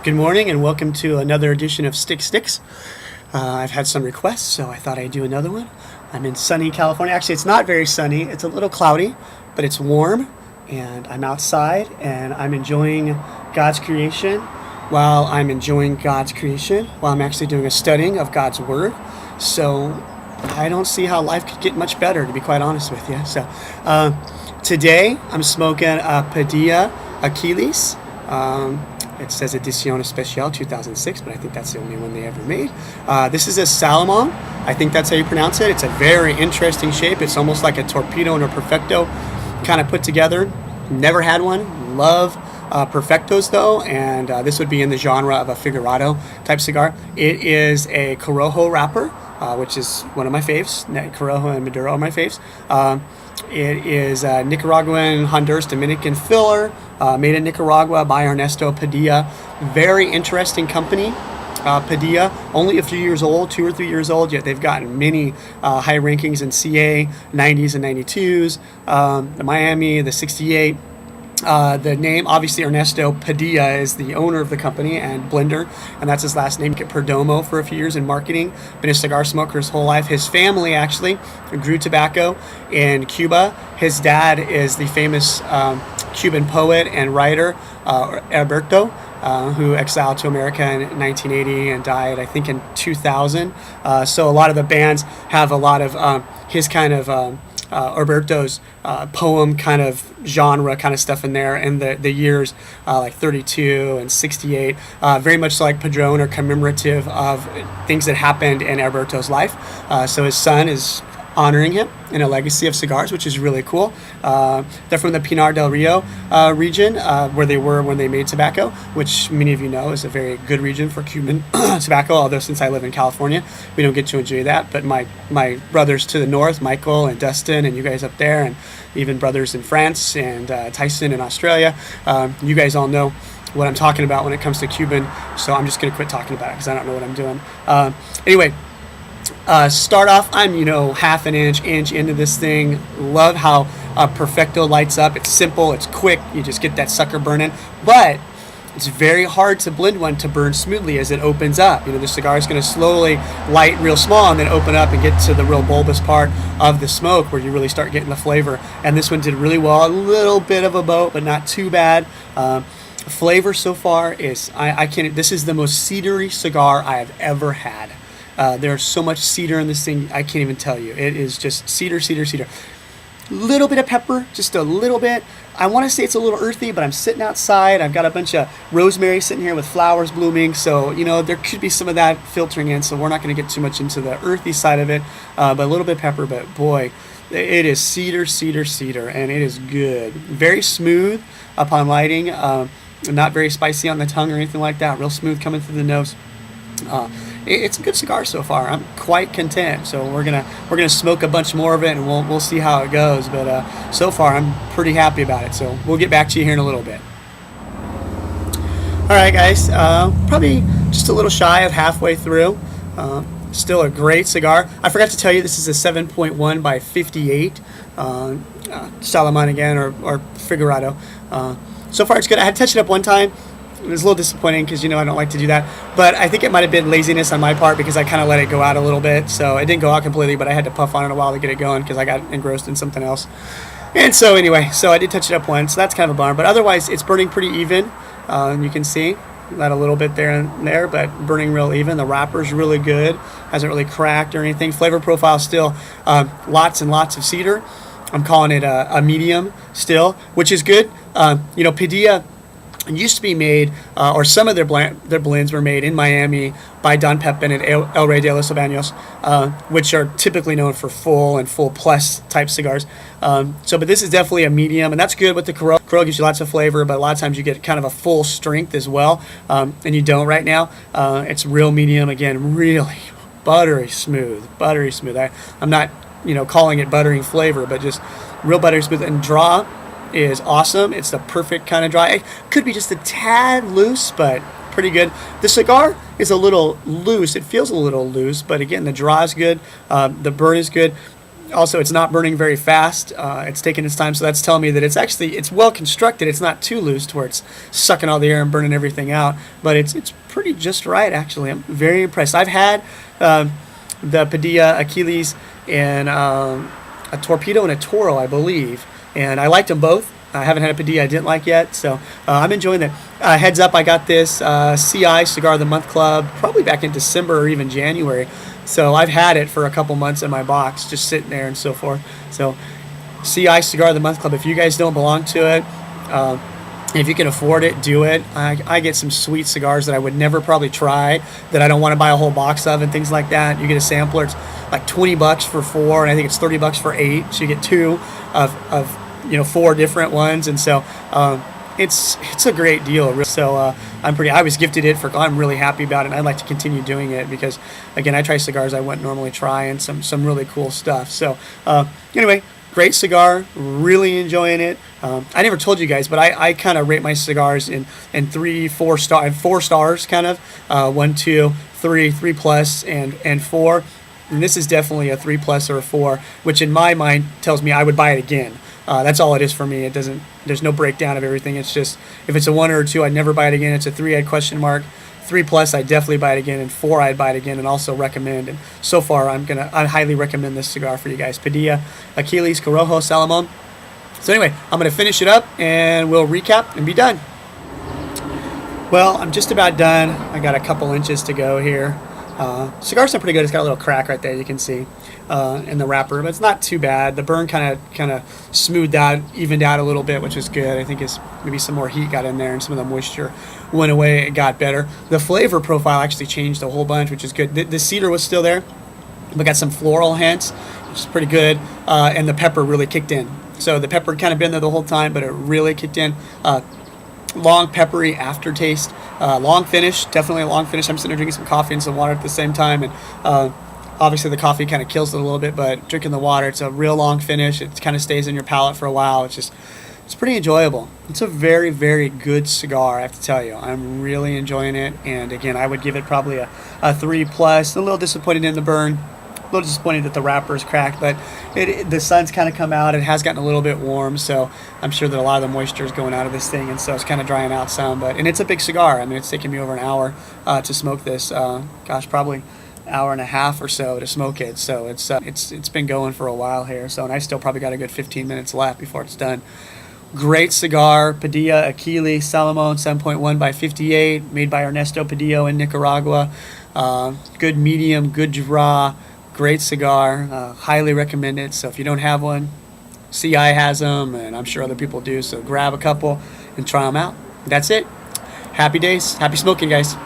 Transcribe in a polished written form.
Good morning and welcome to another edition of Stick Sticks. I've had some requests, so I thought I'd do another one. I'm in sunny California. Actually, it's not very sunny. It's a little cloudy, but it's warm, and I'm outside, and I'm enjoying God's creation while I'm actually doing a studying of God's Word. So I don't see how life could get much better, to be quite honest with you. So today I'm smoking a Padilla Achilles. It says Edición Especial 2006, but I think that's the only one they ever made. This is a Salomon. I think that's how you pronounce it. It's a very interesting shape. It's almost like a torpedo and a perfecto kind of put together. Never had one. Love perfectos though, and this would be in the genre of a figurado type cigar. It is a Corojo wrapper, which is one of my faves. Corojo and Maduro are my faves. It is Nicaraguan, Honduras, Dominican filler, made in Nicaragua by Ernesto Padilla. Very interesting company. Padilla, only a few years old, 2 or 3 years old, yet they've gotten many high rankings in CA, 90s and 92s, the Miami, the 68. The name, obviously, Ernesto Padilla is the owner of the company and blender, and that's his last name. Perdomo for a few years in marketing. Been a cigar smoker his whole life. His family actually grew tobacco in Cuba. His dad is the famous Cuban poet and writer Alberto, who exiled to America in 1980 and died, I think, in 2000. So a lot of the bands have a lot of his kind of Alberto's poem kind of genre kind of stuff in there, and the years like 32 and 68, very much like Padron or commemorative of things that happened in Alberto's life. So his son is honoring him in a legacy of cigars, which is really cool. They're from the Pinar del Rio region, where they were when they made tobacco, which many of you know is a very good region for Cuban tobacco, although since I live in California, we don't get to enjoy that. But my brothers to the north, Michael and Dustin, and you guys up there, and even brothers in France and Tyson in Australia, you guys all know what I'm talking about when it comes to Cuban, so I'm just going to quit talking about it because I don't know what I'm doing. Anyway, start off, I'm half an inch into this thing. Love how perfecto lights up. It's simple, it's quick, you just get that sucker burning, but it's very hard to blend one to burn smoothly as it opens up. The cigar is going to slowly light real small and then open up and get to the real bulbous part of the smoke where you really start getting the flavor. And this one did really well. A little bit of a boat, but not too bad. Flavor so far is, I can't, this is the most cedary cigar I have ever had. There's so much cedar in this thing, I can't even tell you. It is just cedar, cedar, cedar. Little bit of pepper, just a little bit. I want to say it's a little earthy, but I'm sitting outside. I've got a bunch of rosemary sitting here with flowers blooming, so there could be some of that filtering in, so we're not going to get too much into the earthy side of it, but a little bit of pepper. But boy, it is cedar, cedar, cedar, and it is good. Very smooth upon lighting, not very spicy on the tongue or anything like that. Real smooth coming through the nose. It's a good cigar so far. I'm quite content. So we're gonna smoke a bunch more of it, and we'll see how it goes. But so far, I'm pretty happy about it. So we'll get back to you here in a little bit. All right, guys. Probably just a little shy of halfway through. Still a great cigar. I forgot to tell you this is a 7.1 by 58 Salomon again, or Figurado. So far, it's good. I had touched it up one time. It was a little disappointing because I don't like to do that, but I think it might have been laziness on my part because I kind of let it go out a little bit. So it didn't go out completely, but I had to puff on it a while to get it going because I got engrossed in something else. And so anyway, so I did touch it up once. So that's kind of a bummer, but otherwise it's burning pretty even. You can see that a little bit there and there, but burning real even. The wrapper's really good, hasn't really cracked or anything. Flavor profile still lots and lots of cedar. I'm calling it a medium still, which is good. Padilla used to be made, or some of their blends were made in Miami by Don Pepin and El Rey de los Banos, which are typically known for full and full plus type cigars. But this is definitely a medium, and that's good with the Corojo. Corojo gives you lots of flavor, but a lot of times you get kind of a full strength as well, and you don't right now. It's real medium, again, really buttery smooth. I'm not, calling it buttering flavor, but just real buttery smooth, and draw is awesome. It's the perfect kind of dry. It could be just a tad loose, but pretty good. The cigar is a little loose. It feels a little loose, but again, the draw is good. The burn is good. Also, it's not burning very fast. It's taking its time, so that's telling me that it's well constructed. It's not too loose to where it's sucking all the air and burning everything out, but it's pretty just right, actually. I'm very impressed. I've had the Padilla Achilles and a Torpedo and a Toro, I believe, and I liked them both. I haven't had a Padilla I didn't like yet, so I'm enjoying that. Heads up, I got this CI Cigar of the Month Club probably back in December or even January. So I've had it for a couple months in my box, just sitting there and so forth. So CI Cigar of the Month Club, if you guys don't belong to it, if you can afford it, do it. I get some sweet cigars that I would never probably try, that I don't want to buy a whole box of and things like that. You get a sampler, it's like $20 for 4, and I think it's $30 for 8. So you get 2 of 4 different ones, and so it's a great deal. So I was gifted it I'm really happy about it, and I'd like to continue doing it because, again, I try cigars I wouldn't normally try and some really cool stuff. So anyway, great cigar, really enjoying it. I never told you guys, but I kind of rate my cigars in 3, 4 star, 4 stars kind of, 1, 2, 3, 3 plus, and 4. And this is definitely a 3 plus or a 4, which in my mind tells me I would buy it again. That's all it is for me. There's no breakdown of everything. It's just, if it's a 1 or a 2, I'd never buy it again. It's a 3, I'd question mark. 3 plus, I'd definitely buy it again, and 4, I'd buy it again, and also recommend. And so far, I highly recommend this cigar for you guys. Padilla, Achilles, Corojo, Salomon. So anyway, I'm going to finish it up, and we'll recap and be done. Well, I'm just about done. I got a couple inches to go here. Cigar's done pretty good. It's got a little crack right there, you can see, in the wrapper, but it's not too bad. The burn kind of smoothed out, evened out a little bit, which is good. I think maybe some more heat got in there and some of the moisture went away. It got better. The flavor profile actually changed a whole bunch, which is good. The cedar was still there, but got some floral hints, which is pretty good, and the pepper really kicked in. So the pepper had kind of been there the whole time, but it really kicked in. Long peppery aftertaste, long finish, definitely a long finish. I'm sitting there drinking some coffee and some water at the same time, and obviously the coffee kind of kills it a little bit, but drinking the water, it's a real long finish. It kind of stays in your palate for a while. It's pretty enjoyable. It's a very, very good cigar, I have to tell you. I'm really enjoying it, and again, I would give it probably a 3 plus. A little disappointed in the burn. A little disappointed that the wrapper is cracked, but the sun's kind of come out. It has gotten a little bit warm, so I'm sure that a lot of the moisture is going out of this thing, and so it's kind of drying out some. And it's a big cigar. I mean, it's taken me over an hour to smoke this. Probably an hour and a half or so to smoke it. So it's been going for a while here. So, and I still probably got a good 15 minutes left before it's done. Great cigar, Padilla Achilles Salomon 7.1 by 58, made by Ernesto Padilla in Nicaragua. Good medium, good draw. Great cigar, highly recommend it. So if you don't have one, CI has them, and I'm sure other people do. So grab a couple and try them out. That's it. Happy days. Happy smoking, guys.